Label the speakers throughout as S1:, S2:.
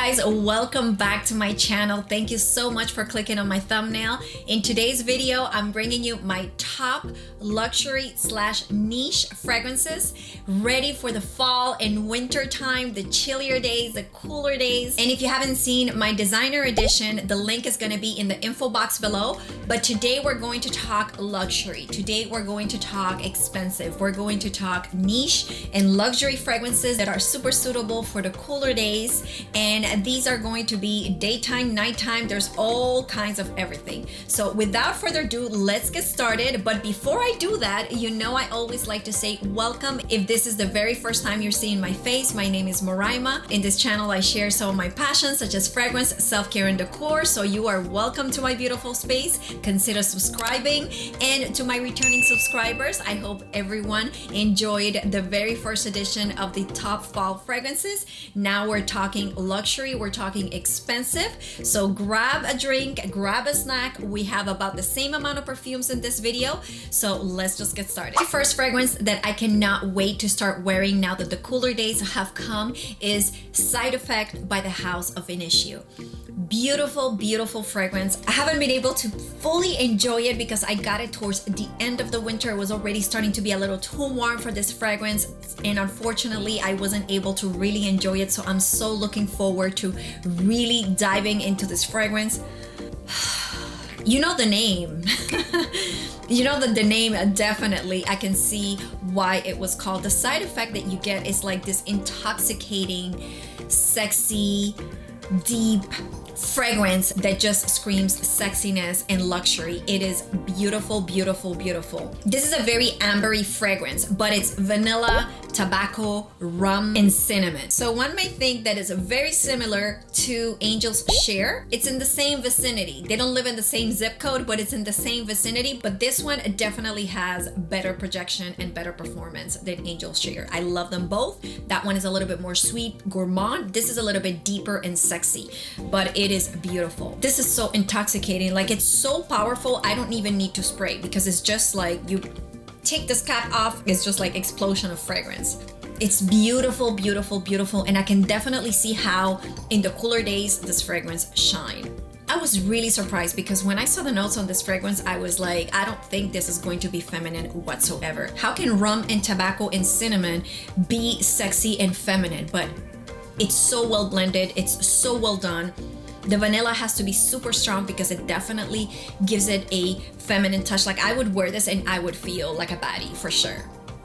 S1: guys, welcome back to my channel. Thank you so much for clicking on my thumbnail. In today's video, I'm bringing you my top luxury / niche fragrances ready for the fall and winter time, the chillier days, the cooler days. And if you haven't seen my designer edition, the link is going to be in the info box below. But today we're going to talk luxury. Today we're going to talk expensive. We're going to talk niche and luxury fragrances that are super suitable for the cooler days. And these are going to be daytime, nighttime. There's all kinds of everything. So without further ado, let's get started. But before I do that, you know I always like to say welcome. If this is the very first time you're seeing my face, my name is Moraima. In this channel, I share some of my passions such as fragrance, self-care, and decor. So you are welcome to my beautiful space. Consider subscribing. And to my returning subscribers, I hope everyone enjoyed the very first edition of the top fall fragrances. Now we're talking luxury, we're talking expensive. So grab a drink, grab a snack. We have about the same amount of perfumes in this video. So let's just get started. The first fragrance that I cannot wait to start wearing now that the cooler days have come is Side Effect by the House of Initio. Beautiful, beautiful fragrance. I haven't been able to fully enjoy it because I got it towards the end of the winter. It was already starting to be a little too warm for this fragrance, and unfortunately I wasn't able to really enjoy it. So I'm so looking forward to really diving into this fragrance. You know the name. You know that the name, definitely I can see why it was called. The side effect that you get is like this intoxicating, sexy, deep fragrance that just screams sexiness and luxury. It is beautiful, beautiful, beautiful. This is a very ambery fragrance, but it's vanilla, tobacco, rum, and cinnamon. So one may think that is very similar to Angel's Share. It's in the same vicinity. They don't live in the same zip code, but it's in the same vicinity. But this one definitely has better projection and better performance than Angel's Share. I love them both. That one is a little bit more sweet, gourmand. This is a little bit deeper and sexy, but it is beautiful. This is so intoxicating. Like, it's so powerful. I don't even need to spray because it's just like you take this cap off, it's just like explosion of fragrance. It's beautiful, beautiful, beautiful. And I can definitely see how in the cooler days this fragrance shine. I was really surprised because when I saw the notes on this fragrance, I was like, I don't think this is going to be feminine whatsoever. How can rum and tobacco and cinnamon be sexy and feminine? But it's so well blended. It's so well done. The vanilla has to be super strong because it definitely gives it a feminine touch. Like, I would wear this and I would feel like a baddie for sure.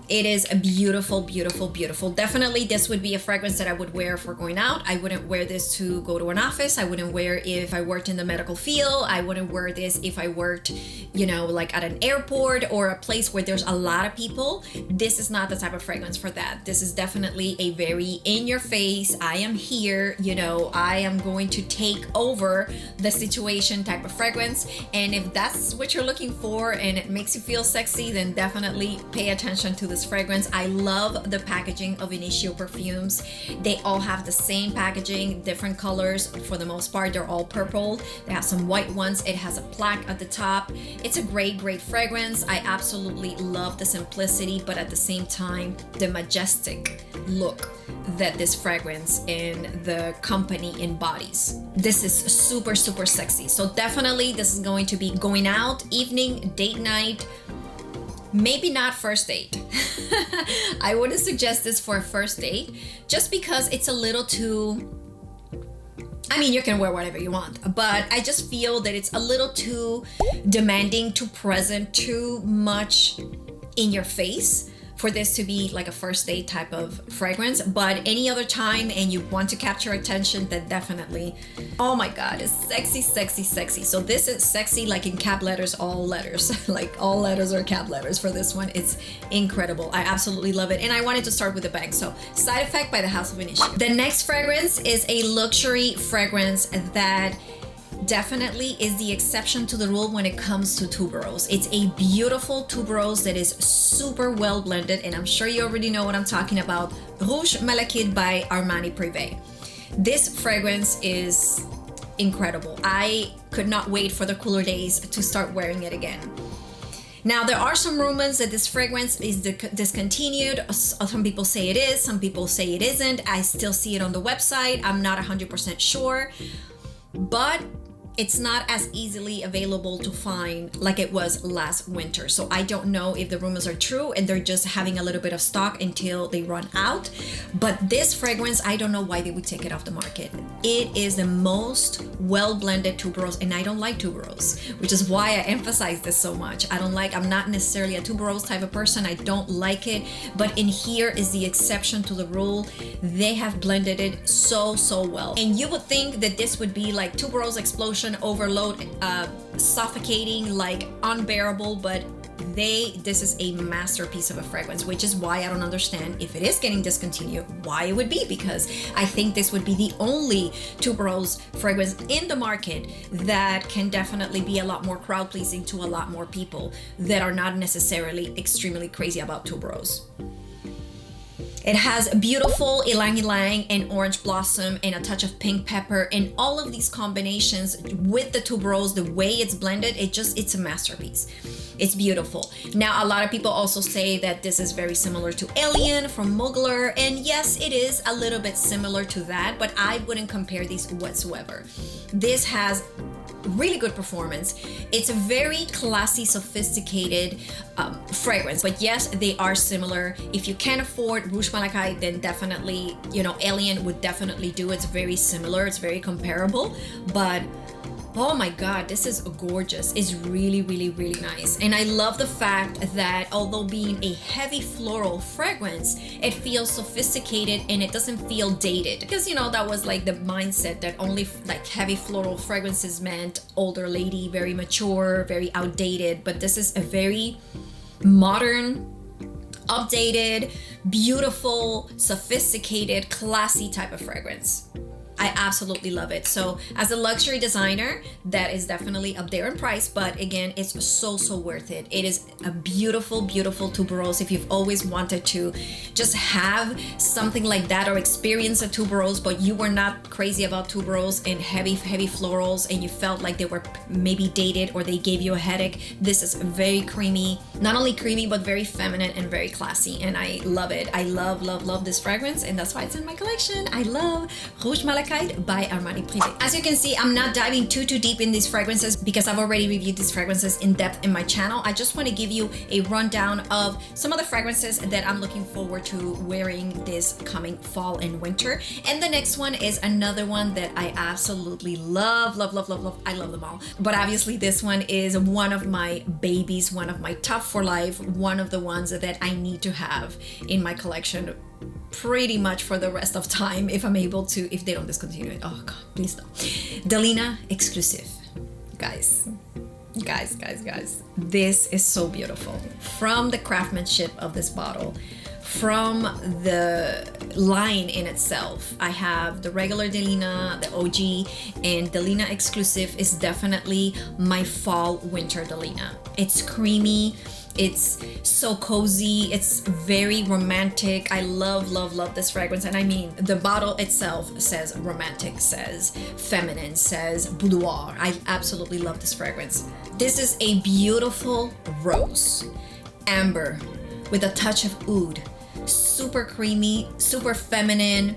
S1: It is a beautiful, beautiful, beautiful. Definitely this would be a fragrance that I would wear for going out. I wouldn't wear this to go to an office. I wouldn't wear it if I worked in the medical field. I wouldn't wear this if I worked, you know, like at an airport or a place where there's a lot of people. This is not the type of fragrance for that. This is definitely a very in your face, I am here, you know, I am going to take over the situation type of fragrance. And if that's what you're looking for and it makes you feel sexy, then definitely pay attention to this fragrance. I love the packaging of Initio perfumes. They all have the same packaging, different colors. For the most part, they're all purple. They have some white ones. It has a plaque at the top. It's a great, great fragrance. I absolutely love the simplicity, but at the same time, the majestic look that this fragrance and the company embodies. This is super, super sexy. So definitely this is going to be going out, evening, date night. Maybe not first date. I wouldn't suggest this for a first date just because it's a little too, I mean, you can wear whatever you want, but I just feel that it's a little too demanding, too present, too much in your face for this to be like a first date type of fragrance. But any other time and you want to capture attention, then definitely, oh my God, it's sexy, sexy, sexy. So this is sexy like in cap letters, all letters, like all letters are cap letters for this one. It's incredible. I absolutely love it. And I wanted to start with a bang. So Side Effect by the House of Initio. The next fragrance is a luxury fragrance that definitely is the exception to the rule when it comes to tuberose. It's a beautiful tuberose that is super well blended, and I'm sure you already know what I'm talking about. Rouge Malachite by Armani Privé. This fragrance is incredible. I could not wait for the cooler days to start wearing it again. Now, there are some rumors that this fragrance is discontinued. Some people say it is, some people say it isn't. I still see it on the website. I'm not 100% sure, but it's not as easily available to find like it was last winter. So I don't know if the rumors are true and they're just having a little bit of stock until they run out. But this fragrance, I don't know why they would take it off the market. It is the most well-blended tuberose, and I don't like tuberose, which is why I emphasize this so much. I'm not necessarily a tuberose type of person. I don't like it, but in here is the exception to the rule. They have blended it so well. And you would think that this would be like tuberose explosion, overload, suffocating, like unbearable, but this is a masterpiece of a fragrance, which is why I don't understand if it is getting discontinued, why it would be, because I think this would be the only tuberose fragrance in the market that can definitely be a lot more crowd pleasing to a lot more people that are not necessarily extremely crazy about tuberose. It has beautiful ylang ylang and orange blossom and a touch of pink pepper, and all of these combinations with the tuberose, the way it's blended, it's a masterpiece. It's beautiful. Now, a lot of people also say that this is very similar to Alien from Mugler, and yes, it is a little bit similar to that, but I wouldn't compare these whatsoever. This has really good performance. It's a very classy, sophisticated fragrance, but yes, they are similar. If you can't afford Rouge Malachite, then definitely, Alien would definitely do. It's very similar, it's very comparable, but oh my God, this is gorgeous. It's really nice. And I love the fact that although being a heavy floral fragrance, it feels sophisticated and it doesn't feel dated. Because, that was like the mindset that only like heavy floral fragrances meant older lady, very mature, very outdated. But this is a very modern, updated, beautiful, sophisticated, classy type of fragrance. I absolutely love it. So as a luxury designer, that is definitely up there in price, but again, it's so worth it. It is a beautiful tuberose. If you've always wanted to just have something like that or experience a tuberose, but you were not crazy about tuberose and heavy florals, and you felt like they were maybe dated or they gave you a headache, this is very creamy, not only creamy, but very feminine and very classy, and I love it. I love this fragrance, and that's why it's in my collection. I love Rouge Malachite by Armani Privé. As you can see, I'm not diving too deep in these fragrances because I've already reviewed these fragrances in depth in my channel. I just want to give you a rundown of some of the fragrances that I'm looking forward to wearing this coming fall and winter. And the next one is another one that I absolutely love. I love them all. But obviously this one is one of my babies, one of my top for life, one of the ones that I need to have in my collection pretty much for the rest of time if I'm able to, if they don't discontinue it. Oh God, please don't. Delina exclusif. Guys, this is so beautiful. From the craftsmanship of this bottle, from the line in itself, I have the regular Delina, the OG, and Delina exclusif is definitely my fall winter Delina. It's creamy, it's so cozy, it's very romantic. I love this fragrance, and I mean the bottle itself says romantic, says feminine, says boudoir. I absolutely love this fragrance. This is a beautiful rose, amber with a touch of oud. Super creamy, super feminine,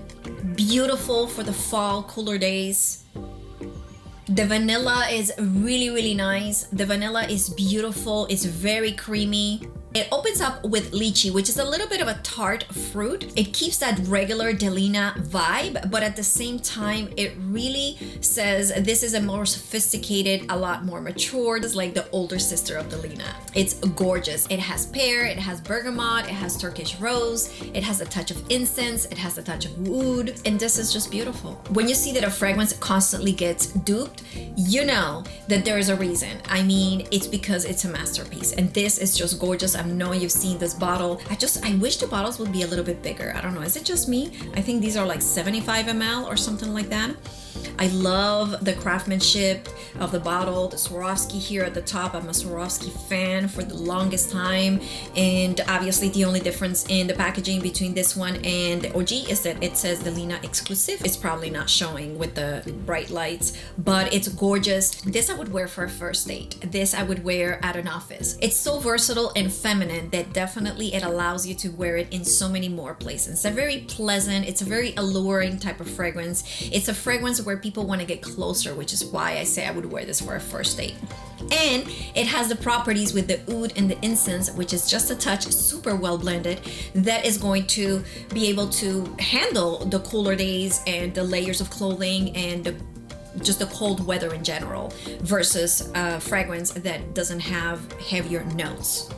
S1: beautiful for the fall cooler days. The vanilla is really nice. The vanilla is beautiful. It's very creamy. It opens up with lychee, which is a little bit of a tart fruit. It keeps that regular Delina vibe, but at the same time, it really says this is a more sophisticated, a lot more mature. It's like the older sister of Delina. It's gorgeous. It has pear, it has bergamot, it has Turkish rose, it has a touch of incense, it has a touch of oud, and this is just beautiful. When you see that a fragrance constantly gets duped, you know that there is a reason. I mean, it's because it's a masterpiece, and this is just gorgeous. I know you've seen this bottle. I wish the bottles would be a little bit bigger. I don't know, is it just me? I think these are like 75 ml or something like that. I love the craftsmanship of the bottle, the Swarovski here at the top. I'm a Swarovski fan for the longest time, and obviously the only difference in the packaging between this one and the OG is that it says Delina exclusive. It's probably not showing with the bright lights, but it's gorgeous. This I would wear for a first date. This I would wear at an office. It's so versatile and feminine that definitely it allows you to wear it in so many more places. It's a very pleasant, it's a very alluring type of fragrance. It's a fragrance where people want to get closer, which is why I say I would wear this for a first date. And it has the properties with the oud and the incense, which is just a touch, super well blended, that is going to be able to handle the cooler days and the layers of clothing and just the cold weather in general, versus a fragrance that doesn't have heavier notes.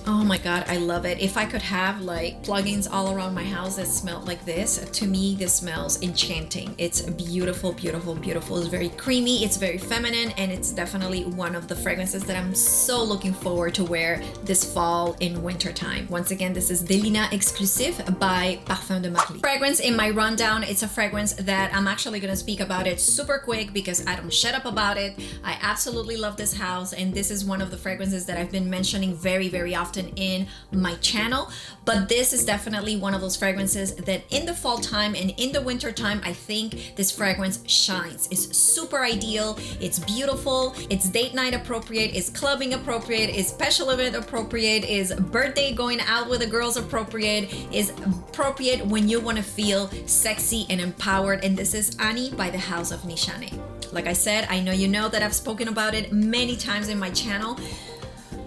S1: Oh my god, I love it. If I could have like plugins all around my house that smelled like this, to me this smells enchanting. It's beautiful, beautiful, beautiful. It's very creamy, it's very feminine, and it's definitely one of the fragrances that I'm so looking forward to wear this fall in winter time. Once again, this is Delina Exclusif by Parfums de Marly. Fragrance in my rundown, it's a fragrance that I'm actually gonna speak about it super quick because I don't shut up about it. I absolutely love this house, and this is one of the fragrances that I've been mentioning very, very often in my channel. But this is definitely one of those fragrances that in the fall time and in the winter time, I think this fragrance shines. It's super ideal, it's beautiful, it's date night appropriate, it's clubbing appropriate, it's special event appropriate, is birthday going out with the girls appropriate, is appropriate when you want to feel sexy and empowered. And this is Ani by the House of Nishane. Like I said, I know you know that I've spoken about it many times in my channel.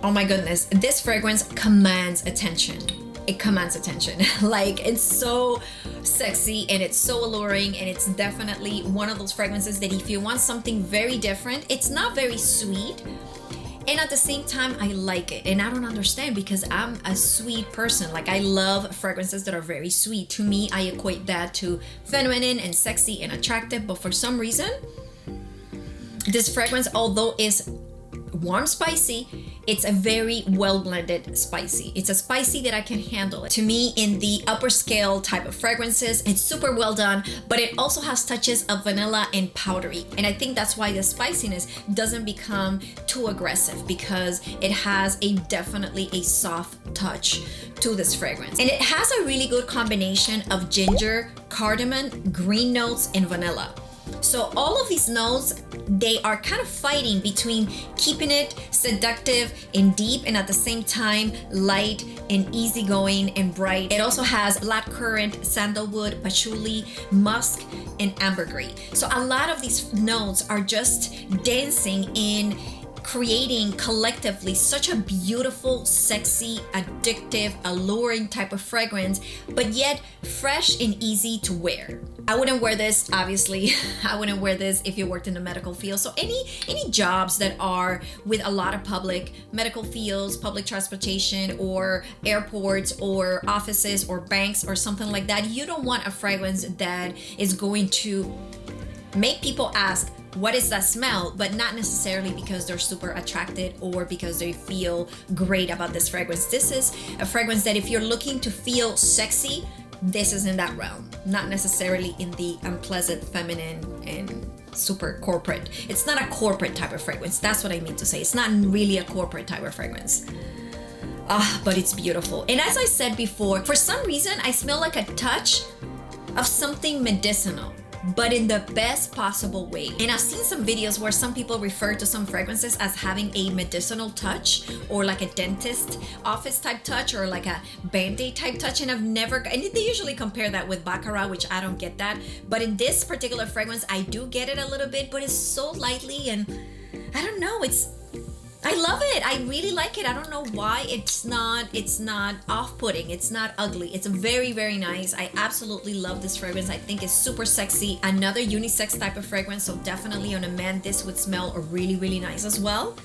S1: Oh my goodness, this fragrance commands attention. It commands attention. Like, it's so sexy and it's so alluring, and it's definitely one of those fragrances that if you want something very different, it's not very sweet, and at the same time I like it. And I don't understand, because I'm a sweet person. Like, I love fragrances that are very sweet. To me, I equate that to feminine and sexy and attractive, but for some reason this fragrance, although is warm spicy, it's a very well blended spicy. It's a spicy that I can handle. To me, in the upper scale type of fragrances, it's super well done, but it also has touches of vanilla and powdery. And I think that's why the spiciness doesn't become too aggressive, because it has definitely a soft touch to this fragrance. And it has a really good combination of ginger, cardamom, green notes, and vanilla. So all of these notes, they are kind of fighting between keeping it seductive and deep, and at the same time light and easygoing and bright. It also has blackcurrant, sandalwood, patchouli, musk, and ambergris. So a lot of these notes are just dancing in creating collectively such a beautiful, sexy, addictive, alluring type of fragrance, but yet fresh and easy to wear. I wouldn't wear this, obviously. I wouldn't wear this if you worked in the medical field. So any jobs that are with a lot of public, medical fields, public transportation, or airports, or offices, or banks, or something like that, you don't want a fragrance that is going to make people ask, what is that smell? But not necessarily because they're super attracted or because they feel great about this fragrance. This is a fragrance that if you're looking to feel sexy, this is in that realm. Not necessarily in the unpleasant, feminine, and super corporate. It's not a corporate type of fragrance. That's what I mean to say. It's not really a corporate type of fragrance. But it's beautiful. And as I said before, for some reason, I smell like a touch of something medicinal, but in the best possible way. And I've seen some videos where some people refer to some fragrances as having a medicinal touch, or like a dentist office type touch, or like a Band-Aid type touch, and I've never, and they usually compare that with Baccarat, which I don't get that. But in this particular fragrance, I do get it a little bit, but it's so lightly, and I don't know, I love it. I really like it. I don't know why it's not off-putting. It's not ugly. It's very, very nice. I absolutely love this fragrance. I think it's super sexy. Another unisex type of fragrance, so definitely on a man this would smell really, really nice as well.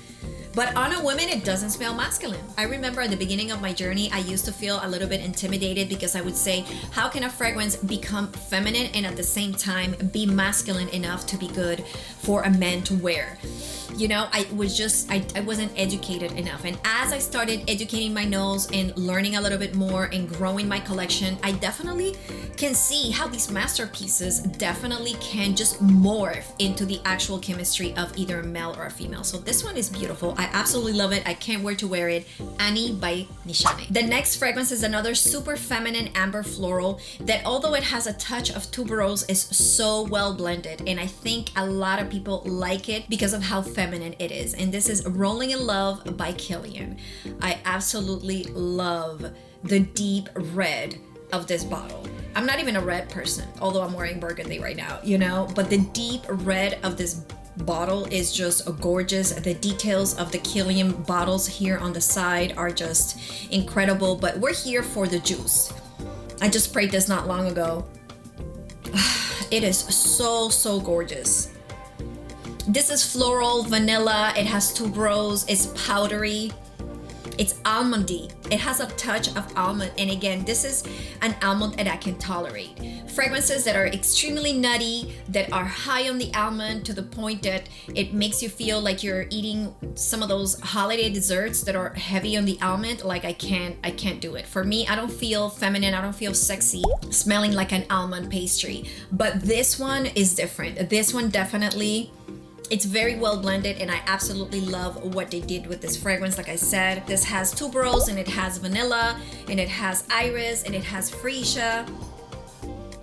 S1: But on a woman, it doesn't smell masculine. I remember at the beginning of my journey, I used to feel a little bit intimidated, because I would say, how can a fragrance become feminine and at the same time be masculine enough to be good for a man to wear? you know, I wasn't educated enough. And as I started educating my nose and learning a little bit more and growing my collection, I definitely can see how these masterpieces definitely can just morph into the actual chemistry of either a male or a female. So this one is beautiful. I absolutely love it. I can't wait to wear it. Annie by Nishane. The next fragrance is another super feminine amber floral that, although it has a touch of tuberose, is so well blended, and I think a lot of people like it because of how feminine it is. And this is Rolling in Love by Kilian. I absolutely love the deep red of this bottle. I'm not even a red person, although I'm wearing burgundy right now, you know, but the deep red of this bottle is just gorgeous. The details of the Kilian bottles here on the side are just incredible, but we're here for the juice. I just sprayed this not long ago. It is so gorgeous. This is floral, vanilla, it has tuberose, it's powdery, it's almondy. It has a touch of almond, and again, this is an almond that I can tolerate. Fragrances that are extremely nutty, that are high on the almond to the point that it makes you feel like you're eating some of those holiday desserts that are heavy on the almond. Like I can't do it. For me, I don't feel feminine, I don't feel sexy smelling like an almond pastry. But this one is different. This one definitely, it's very well blended, and I absolutely love what they did with this fragrance. Like I said, this has tuberose, and it has vanilla, and it has iris, and it has freesia.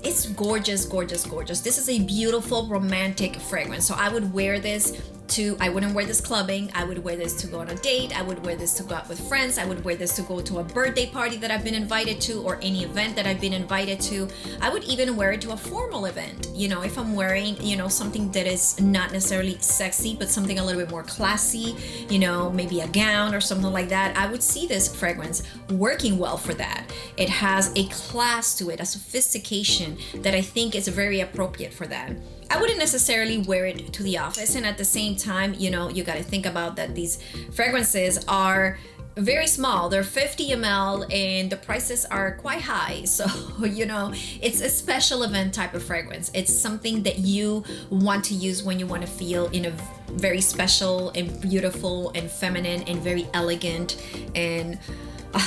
S1: It's gorgeous, gorgeous, gorgeous. This is a beautiful romantic fragrance. So I would wear this to, I wouldn't wear this clubbing, I would wear this to go on a date, I would wear this to go out with friends, I would wear this to go to a birthday party that I've been invited to, or any event that I've been invited to. I would even wear it to a formal event, you know, if I'm wearing, you know, something that is not necessarily sexy, but something a little bit more classy, you know, maybe a gown or something like that. I would see this fragrance working well for that. It has a class to it, a sophistication that I think is very appropriate for that. I wouldn't necessarily wear it to the office, and at the same time, you know, you got to think about that these fragrances are very small. They're 50 ml and the prices are quite high. So, you know, it's a special event type of fragrance. It's something that you want to use when you want to feel in a very special and beautiful and feminine and very elegant and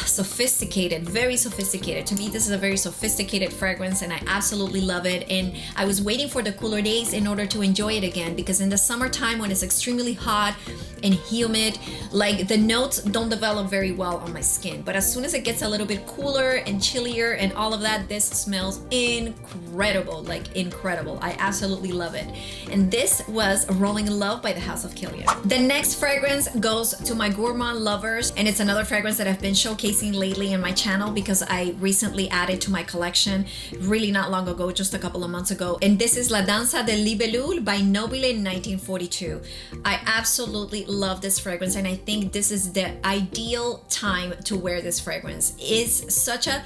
S1: sophisticated, very sophisticated. To me, this is a very sophisticated fragrance, and I absolutely love it. And I was waiting for the cooler days in order to enjoy it again, because in the summertime when it's extremely hot and humid, like the notes don't develop very well on my skin. But as soon as it gets a little bit cooler and chillier and all of that, this smells incredible, like incredible. I absolutely love it. And this was Rolling in Love by the House of Kilian. The next fragrance goes to my gourmand lovers, and it's another fragrance that I've been showcasing lately in my channel because I recently added to my collection really not long ago, just a couple of months ago. And this is La Danza Delle Libelule by Nobile in 1942. I absolutely love this fragrance, and I think this is the ideal time to wear this fragrance. It's such a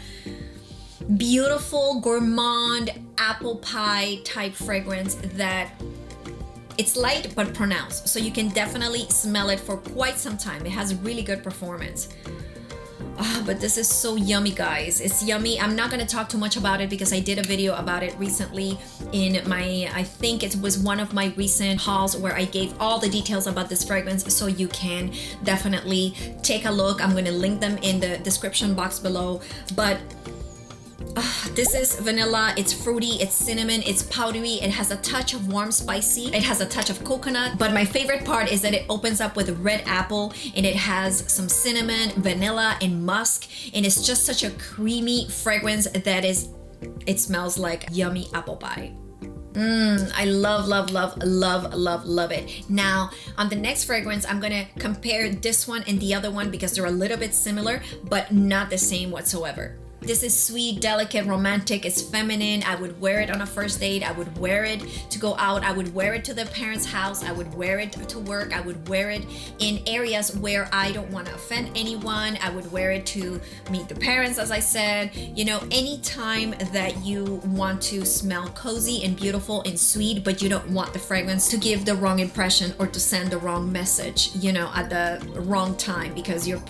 S1: beautiful gourmand apple pie type fragrance that it's light but pronounced, so you can definitely smell it for quite some time. It has really good performance. But this is so yummy, guys. It's yummy. I'm not going to talk too much about it because I did a video about it recently in my, I think it was one of my recent hauls where I gave all the details about this fragrance, so you can definitely take a look. I'm going to link them in the description box below. But this is vanilla, it's fruity, it's cinnamon, it's powdery, it has a touch of warm spicy, it has a touch of coconut, but my favorite part is that it opens up with red apple, and it has some cinnamon, vanilla, and musk, and it's just such a creamy fragrance that it smells like yummy apple pie. I love, love, love, love, love, love it. Now, on the next fragrance, I'm gonna compare this one and the other one because they're a little bit similar, but not the same whatsoever. This is sweet, delicate, romantic, it's feminine. I would wear it on a first date. I would wear it to go out. I would wear it to the parents' house. I would wear it to work. I would wear it in areas where I don't want to offend anyone. I would wear it to meet the parents, as I said. You know, anytime that you want to smell cozy and beautiful and sweet, but you don't want the fragrance to give the wrong impression or to send the wrong message, you know, at the wrong time because you're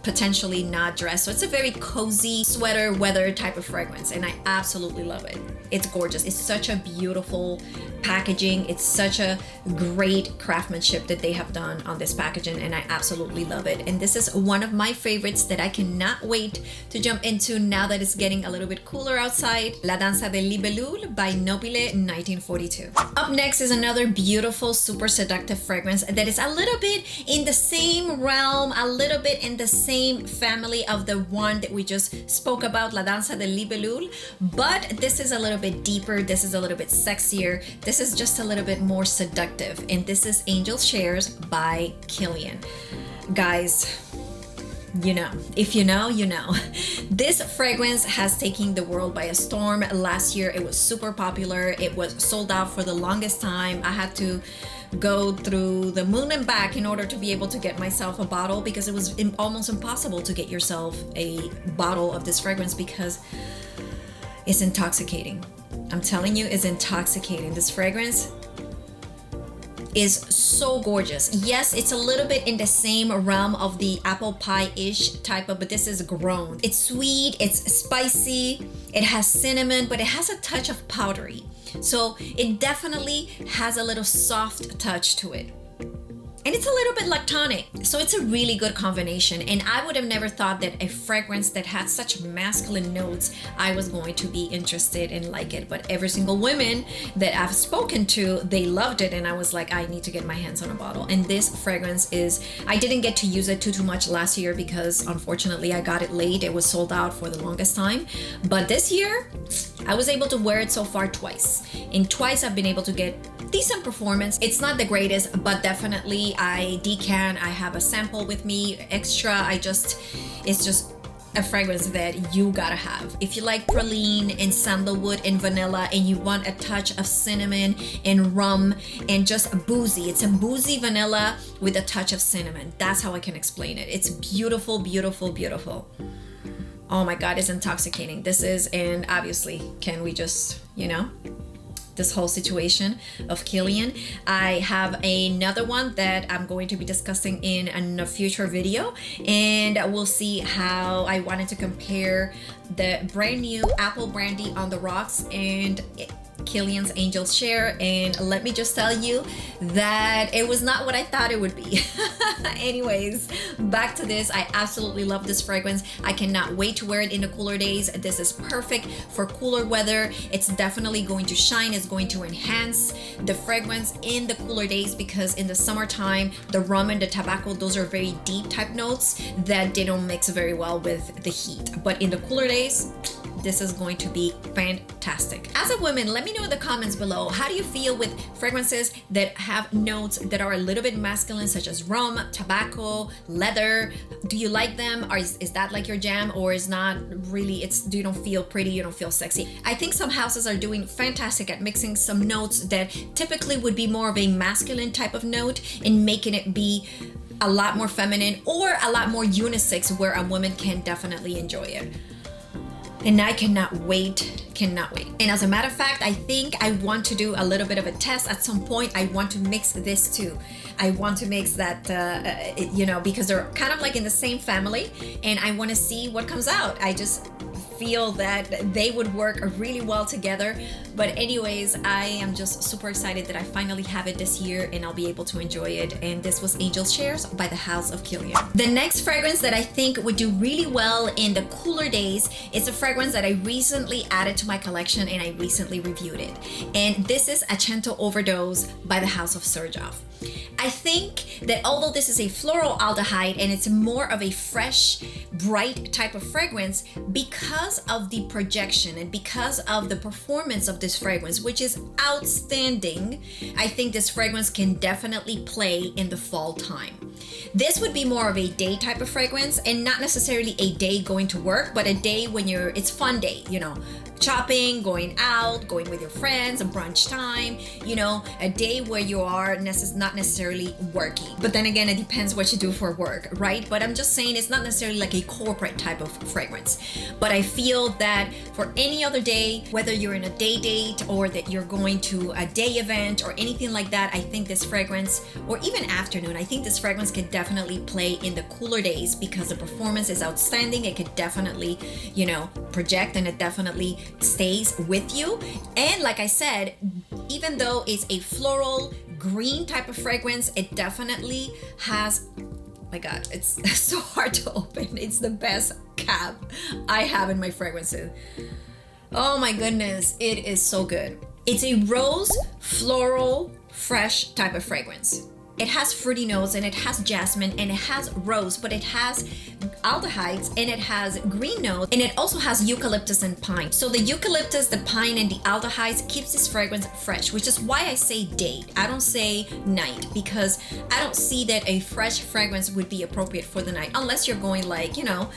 S1: potentially not dress. So it's a very cozy sweater weather type of fragrance, and I absolutely love it. It's gorgeous. It's such a beautiful packaging. It's such a great craftsmanship that they have done on this packaging, and I absolutely love it. And this is one of my favorites that I cannot wait to jump into now that it's getting a little bit cooler outside. La Danza Delle Libelule by Nobile 1942. Up next is another beautiful, super seductive fragrance that is a little bit in the same realm, a little bit in the same family of the one that we just spoke about, La Danza Delle Libelule, but this is a little bit deeper. This is a little bit sexier. This is just a little bit more seductive, and this is Angel Shares by Kilian. Guys, you know, if you know, you know. This fragrance has taken the world by a storm. Last year it was super popular. It was sold out for the longest time. I had to go through the moon and back in order to be able to get myself a bottle, because it was almost impossible to get yourself a bottle of this fragrance because it's intoxicating. I'm telling you, it's intoxicating. This fragrance is so gorgeous. Yes, it's a little bit in the same realm of the apple pie-ish type of, but this is grown. It's sweet, it's spicy, it has cinnamon, but it has a touch of powdery. So it definitely has a little soft touch to it. And it's a little bit lactonic. So it's a really good combination. And I would have never thought that a fragrance that had such masculine notes, I was going to be interested and like it. But every single woman that I've spoken to, they loved it. And I was like, I need to get my hands on a bottle. And this fragrance is, I didn't get to use it too much last year because unfortunately I got it late. It was sold out for the longest time. But this year, I was able to wear it so far twice. And twice I've been able to get decent performance. It's not the greatest, but definitely I decan. I have a sample with me extra. It's just a fragrance that you gotta have. If you like praline and sandalwood and vanilla and you want a touch of cinnamon and rum and just boozy, it's a boozy vanilla with a touch of cinnamon. That's how I can explain it. It's beautiful, beautiful, beautiful. Oh my God, it's intoxicating. This is, and obviously, can we just, you know, this whole situation of Kilian. I have another one that I'm going to be discussing in a future video, and we'll see how I wanted to compare the brand new Apple Brandy on the Rocks and Kilian's Angel Share. And let me just tell you that it was not what I thought it would be. Anyways, back to this. I absolutely love this fragrance. I cannot wait to wear it in the cooler days. This is perfect for cooler weather. It's definitely going to shine. It's going to enhance the fragrance in the cooler days, because in the summertime, the rum and the tobacco, those are very deep type notes that they don't mix very well with the heat. But in the cooler days, this is going to be fantastic. As a woman, let me know in the comments below, how do you feel with fragrances that have notes that are a little bit masculine, such as rum, tobacco, leather? Do you like them? Or is that like your jam, or is not really, you don't feel pretty, you don't feel sexy? I think some houses are doing fantastic at mixing some notes that typically would be more of a masculine type of note and making it be a lot more feminine or a lot more unisex, where a woman can definitely enjoy it. And I cannot wait. And as a matter of fact, I think I want to do a little bit of a test at some point. I want to mix this too. I want to mix that, you know, because they're kind of like in the same family, and I want to see what comes out. I just feel that they would work really well together. But anyways, I am just super excited that I finally have it this year and I'll be able to enjoy it. And this was Angel Shares by the House of Kilian. The next fragrance that I think would do really well in the cooler days is a fragrance that I recently added to my collection and I recently reviewed it. And this is Accento Overdose by the House of Serjoff. I think that although this is a floral aldehyde and it's more of a fresh, bright type of fragrance, because of the projection and because of the performance of this fragrance, which is outstanding, I think this fragrance can definitely play in the fall time. This would be more of a day type of fragrance, and not necessarily a day going to work, but a day when it's fun day, you know, shopping, going out, going with your friends, a brunch time, you know, a day where you are not necessarily working. But then again, it depends what you do for work, right? But I'm just saying it's not necessarily like a corporate type of fragrance. But I feel that for any other day, whether you're in a day date or that you're going to a day event or anything like that, I think this fragrance, or even afternoon, I think this fragrance can definitely play in the cooler days because the performance is outstanding. It could definitely, you know, project, and it definitely stays with you. And like I said, even though it's a floral green type of fragrance, it definitely has, oh my god, it's so hard to open. It's the best cap I have in my fragrances. Oh my goodness, it is so good. It's a rose, floral, fresh type of fragrance. It has fruity notes, and it has jasmine, and it has rose, but it has aldehydes, and it has green notes, and it also has eucalyptus and pine. So the eucalyptus, the pine, and the aldehydes keeps this fragrance fresh, which is why I say date. I don't say night, because I don't see that a fresh fragrance would be appropriate for the night, unless you're going like, you know,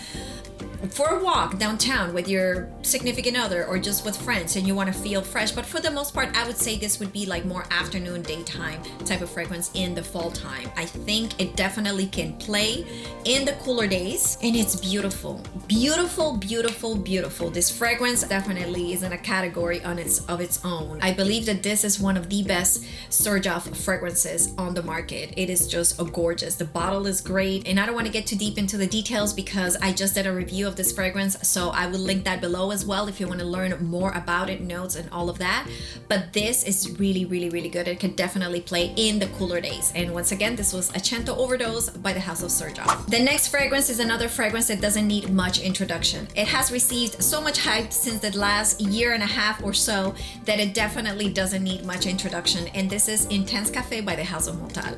S1: for a walk downtown with your significant other or just with friends and you want to feel fresh. But for the most part, I would say this would be like more afternoon, daytime type of fragrance in the fall time. I think it definitely can play in the cooler days, and it's beautiful, beautiful, beautiful, beautiful. This fragrance definitely is in a category of its own. I believe that this is one of the best surge off fragrances on the market. It is just gorgeous. The bottle is great, and I don't want to get too deep into the details because I just did a review of this fragrance, so I will link that below as well if you want to learn more about it, notes and all of that. But this is really, really, really good. It could definitely play in the cooler days. And once again, this was Accento Overdose by the House of Surge Off. The next fragrance is another fragrance that doesn't need much introduction. It has received so much hype since the last year and a half or so that it definitely doesn't need much introduction, and this is Intense Café by the House of Montale.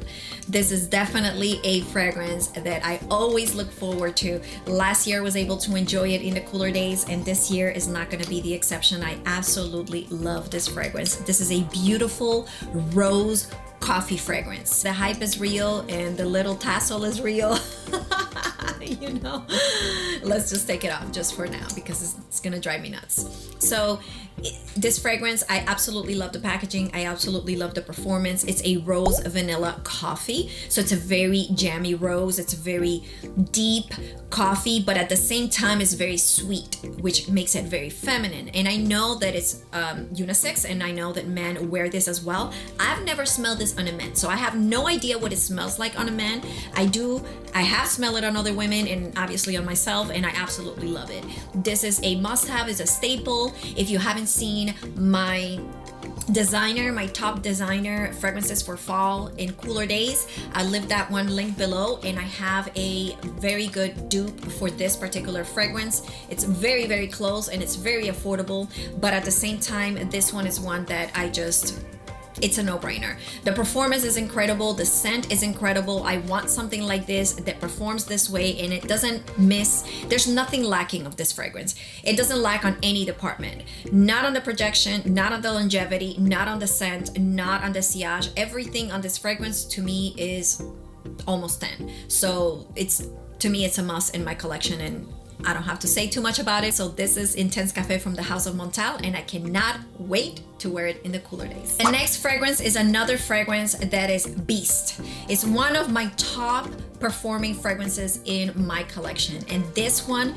S1: This is definitely a fragrance that I always look forward to. Last year I was able to enjoy it in the cooler days, and this year is not going to be the exception. I absolutely love this fragrance. This is a beautiful rose coffee fragrance. The hype is real and the little tassel is real. You know, let's just take it off just for now because it's gonna drive me nuts. So this fragrance, I absolutely love the packaging. I absolutely love the performance. It's a rose vanilla coffee, so it's a very jammy rose. It's a very deep coffee, but at the same time it's very sweet, which makes it very feminine. And I know that it's unisex, and I know that men wear this as well. I've never smelled this on a man, so I have no idea what it smells like on a man. I have smelled it on other women and obviously on myself, and I absolutely love it. This is a must-have, is a staple. If you haven't seen my top designer fragrances for fall in cooler days, I'll leave that one link below, and I have a very good dupe for this particular fragrance. It's very, very close and it's very affordable, but at the same time, this one is one that it's a no-brainer. The performance is incredible. The scent is incredible. I want something like this that performs this way, and it doesn't miss. There's nothing lacking of this fragrance. It doesn't lack on any department. Not on the projection, not on the longevity, not on the scent, not on the sillage. Everything on this fragrance to me is almost 10. So to me, it's a must in my collection, and I don't have to say too much about it. So this is Intense Café from the House of Montale, and I cannot wait to wear it in the cooler days. The next fragrance is another fragrance that is Beast. It's one of my top performing fragrances in my collection, and this one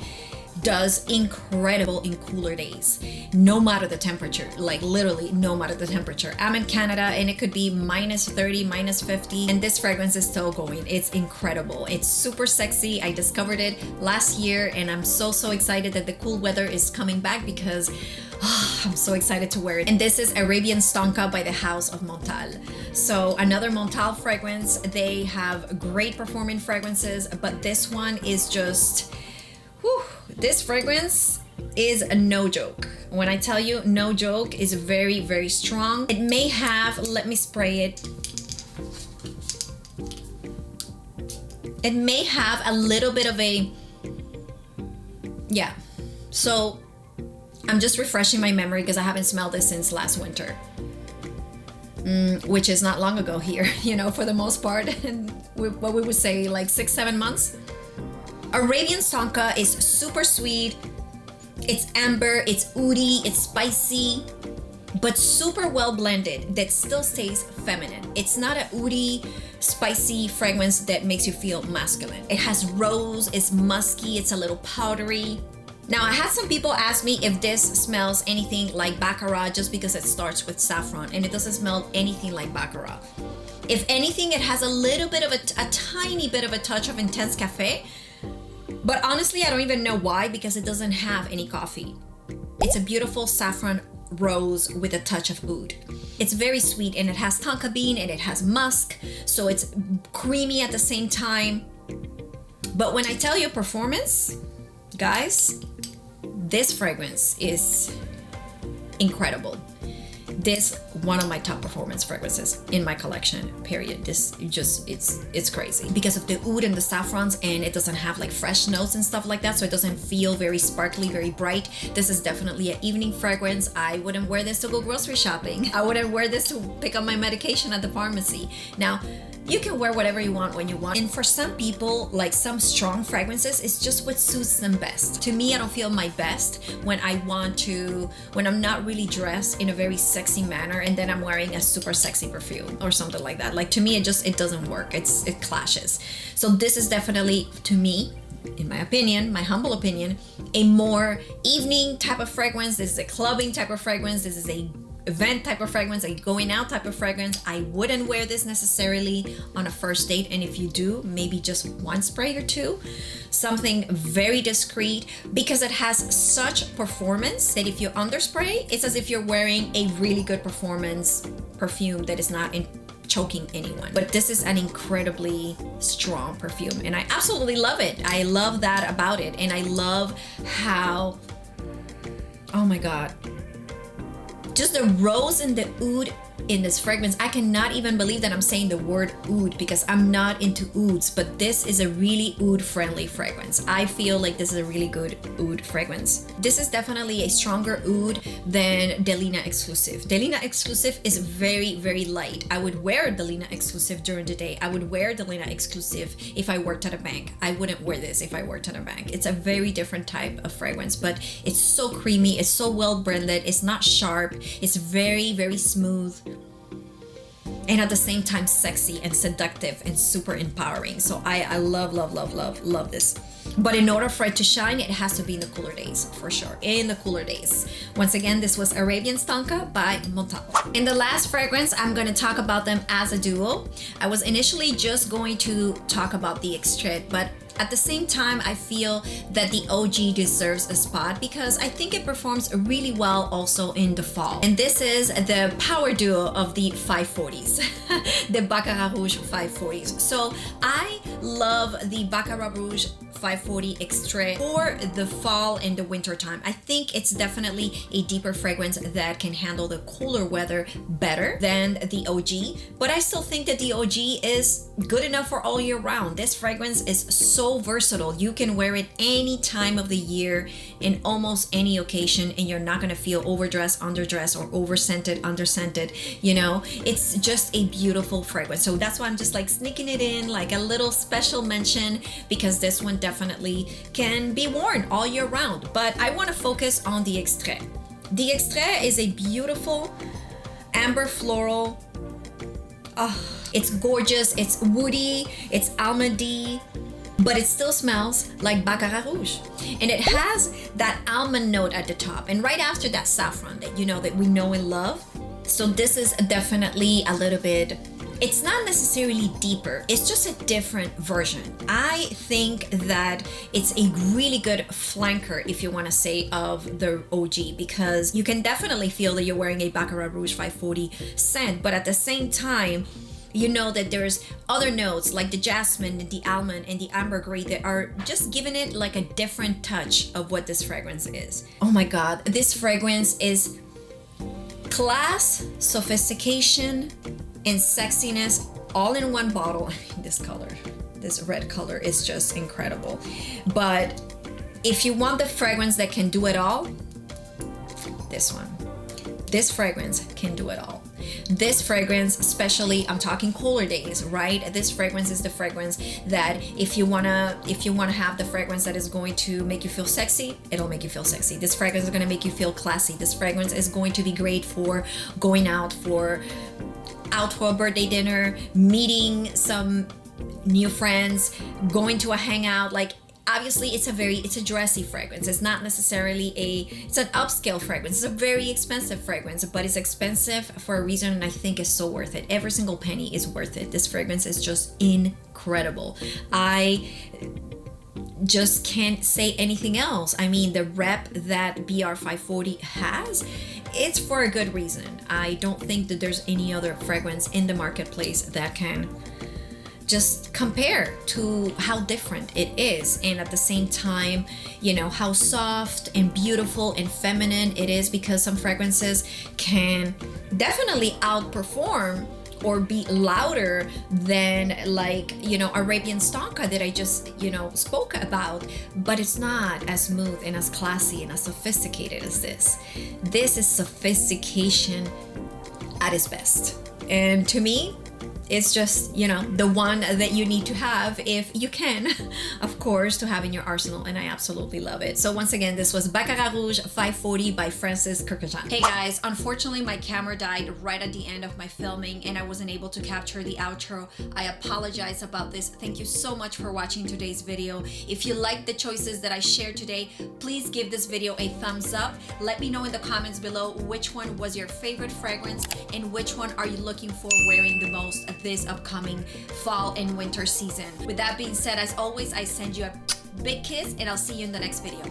S1: does incredible in cooler days, no matter the temperature, like literally no matter the temperature. I'm in Canada and it could be -30, -50, and this fragrance is still going. It's incredible. It's super sexy. I discovered it last year, and I'm so excited that the cool weather is coming back because I'm so excited to wear it. And this is Arabians Tonka by the House of Montale. So another Montale fragrance. They have great performing fragrances, but this one is just, whew, this fragrance is a no joke. When I tell you no joke, is very, very strong. It may have, let me spray it. It may have a little bit of a, yeah. So I'm just refreshing my memory because I haven't smelled this since last winter. Which is not long ago here, you know, for the most part. And what we would say like 6-7 months. Arabians Tonka is super sweet. It's amber, it's oudi, it's spicy, but super well blended that still stays feminine. It's not a oudi, spicy fragrance that makes you feel masculine. It has rose, it's musky, it's a little powdery. Now, I had some people ask me if this smells anything like Baccarat just because it starts with saffron, and it doesn't smell anything like Baccarat. If anything, it has a little bit of a tiny bit of a touch of intense cafe, but honestly, I don't even know why, because it doesn't have any coffee. It's a beautiful saffron rose with a touch of oud. It's very sweet, and it has tonka bean and it has musk, so it's creamy at the same time. But when I tell you performance, guys, this fragrance is incredible. This one of my top performance fragrances in my collection, period. This just, it's crazy because of the oud and the saffrons, and it doesn't have like fresh notes and stuff like that, so it doesn't feel very sparkly, very bright. This is definitely an evening fragrance. I wouldn't wear this to go grocery shopping. I wouldn't wear this to pick up my medication at the pharmacy. Now, you can wear whatever you want when you want. And for some people, like some strong fragrances, it's just what suits them best. To me, I don't feel my best when I'm not really dressed in a very sexy manner and then I'm wearing a super sexy perfume or something like that. Like, to me, it doesn't work. It clashes. So this is definitely, to me, in my opinion, my humble opinion, a more evening type of fragrance. This is a clubbing type of fragrance. This is a event type of fragrance, a going out type of fragrance. I wouldn't wear this necessarily on a first date, and if you do, maybe just one spray or two, something very discreet, because it has such performance that if you underspray, it's as if you're wearing a really good performance perfume that is not choking anyone. But this is an incredibly strong perfume, and I absolutely love it. I love that about it, and I love how, oh my god, just the rose and the oud in this fragrance. I cannot even believe that I'm saying the word oud because I'm not into ouds, but this is a really oud friendly fragrance. I feel like this is a really good oud fragrance. This is definitely a stronger oud than Delina exclusif. Delina exclusif is very, very light. I would wear Delina exclusif during the day. I would wear Delina exclusif if I worked at a bank. I wouldn't wear this if I worked at a bank. It's a very different type of fragrance, but it's so creamy, it's so well blended, it's not sharp, it's very, very smooth, and at the same time sexy and seductive and super empowering. So I love, love, love, love, love this. But in order for it to shine, it has to be in the cooler days, for sure, in the cooler days. Once again, this was Arabians Tonka by Montale. In the last fragrance, I'm going to talk about them as a duo. I was initially just going to talk about the Extrait, but at the same time, I feel that the OG deserves a spot because I think it performs really well also in the fall. And this is the power duo of the 540s, the Baccarat Rouge 540s. So I love the Baccarat Rouge 540 Extrait for the fall and the winter time. I think it's definitely a deeper fragrance that can handle the cooler weather better than the OG, but I still think that the OG is good enough for all year round. This fragrance is so versatile. You can wear it any time of the year in almost any occasion and you're not gonna feel overdressed, underdressed, or over-scented, under-scented. You know, it's just a beautiful fragrance. So that's why I'm just like sneaking it in like a little special mention, because this one definitely can be worn all year round. But I want to focus on the Extrait. The Extrait is a beautiful amber floral. Oh, it's gorgeous, it's woody, it's almondy, but it still smells like Baccarat Rouge. And it has that almond note at the top, and right after that saffron that you know, that we know and love. So this is definitely a little bit, it's not necessarily deeper, it's just a different version. I think that it's a really good flanker, if you want to say, of the OG, because you can definitely feel that you're wearing a Baccarat Rouge 540 scent, but at the same time, you know that there's other notes like the jasmine and the almond and the ambergris that are just giving it like a different touch of what this fragrance is. Oh my god, this fragrance is class, sophistication, and sexiness all in one bottle. This color, this red color is just incredible. But if you want the fragrance that can do it all, this one. This fragrance can do it all. this fragrance, especially I'm talking cooler days, right? This fragrance is the fragrance that if you wanna have the fragrance that is going to make you feel sexy, it'll make you feel sexy. This fragrance is gonna make you feel classy. This fragrance is going to be great for going out for a birthday dinner, meeting some new friends, going to a hangout. Like, obviously it's a dressy fragrance. It's not necessarily it's an upscale fragrance. It's a very expensive fragrance, but it's expensive for a reason, and I think it's so worth it. Every single penny is worth it. This fragrance is just incredible. I just can't say anything else. I mean, the rep that BR540 has, it's for a good reason. I don't think that there's any other fragrance in the marketplace that can just compare to how different it is, and at the same time, you know, how soft and beautiful and feminine it is, because some fragrances can definitely outperform or be louder than, like, you know, Arabians Tonka that I just, you know, spoke about, but it's not as smooth and as classy and as sophisticated as this. This is sophistication at its best, and to me, it's just, you know, the one that you need to have, if you can, of course, to have in your arsenal, and I absolutely love it. So once again, this was Baccarat Rouge 540 by Francis Kurkdjian. Hey guys, unfortunately my camera died right at the end of my filming and I wasn't able to capture the outro. I apologize about this. Thank you so much for watching today's video. If you like the choices that I shared today, please give this video a thumbs up. Let me know in the comments below which one was your favorite fragrance and which one are you looking for wearing the most this upcoming fall and winter season. With that being said, as always, I send you a big kiss and I'll see you in the next video.